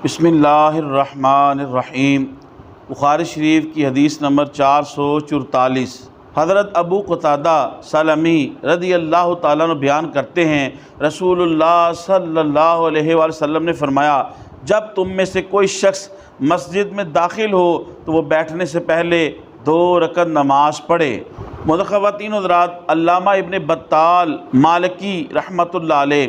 بسم اللہ الرحمن الرحیم۔ بخاری شریف کی حدیث نمبر 444۔ حضرت ابو قتادہ سلمی رضی اللہ تعالیٰ عنہ بیان کرتے ہیں، رسول اللہ صلی اللہ علیہ وآلہ وسلم نے فرمایا، جب تم میں سے کوئی شخص مسجد میں داخل ہو تو وہ بیٹھنے سے پہلے 2 رکعت نماز پڑھے۔ خواتین حضرات، علامہ ابن بطال مالکی رحمۃ اللہ علیہ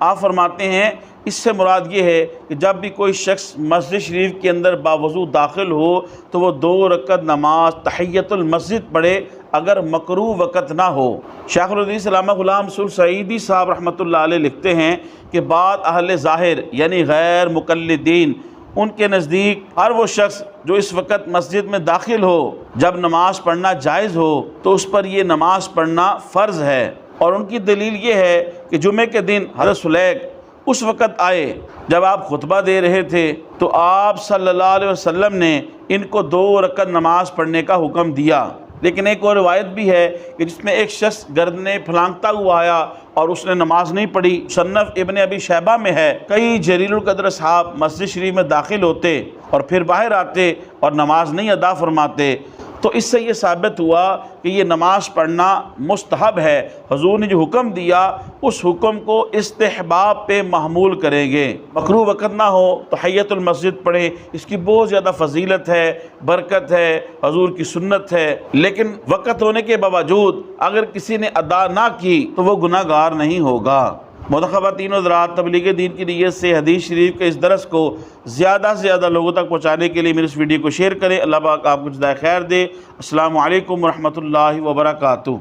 آپ فرماتے ہیں، اس سے مراد یہ ہے کہ جب بھی کوئی شخص مسجد شریف کے اندر باوضو داخل ہو تو وہ 2 رکعت نماز تحیۃ المسجد پڑھے، اگر مکروہ وقت نہ ہو۔ شیخ الحدیث علامہ غلام منصور سعیدی صاحب رحمۃ اللہ علیہ لکھتے ہیں کہ بعض اہل ظاہر یعنی غیر مقلدین، ان کے نزدیک ہر وہ شخص جو اس وقت مسجد میں داخل ہو جب نماز پڑھنا جائز ہو تو اس پر یہ نماز پڑھنا فرض ہے، اور ان کی دلیل یہ ہے کہ جمعے کے دن حضرت سلیق اس وقت آئے جب آپ خطبہ دے رہے تھے تو آپ صلی اللہ علیہ وسلم نے ان کو 2 رکعت نماز پڑھنے کا حکم دیا۔ لیکن ایک اور روایت بھی ہے کہ جس میں ایک شخص گردنیں پھلانگتا ہوا آیا اور اس نے نماز نہیں پڑھی۔ مصنف ابن ابی شیبہ میں ہے، کئی جلیل القدر اصحاب مسجد شریف میں داخل ہوتے اور پھر باہر آتے اور نماز نہیں ادا فرماتے، تو اس سے یہ ثابت ہوا کہ یہ نماز پڑھنا مستحب ہے۔ حضور نے جو حکم دیا اس حکم کو استحباب پہ محمول کریں گے۔ مکروہ وقت نہ ہو تو تحیۃ المسجد پڑھیں، اس کی بہت زیادہ فضیلت ہے، برکت ہے، حضور کی سنت ہے۔ لیکن وقت ہونے کے باوجود اگر کسی نے ادا نہ کی تو وہ گناہ گار نہیں ہوگا۔ خواتین و حضرات، تبلیغ دین کی نیت سے حدیث شریف کے اس درس کو زیادہ سے زیادہ لوگوں تک پہنچانے کے لیے میری اس ویڈیو کو شیئر کریں۔ اللہ پاک آپ کو جزائے خیر دے۔ السلام علیکم ورحمۃ اللہ وبرکاتہ۔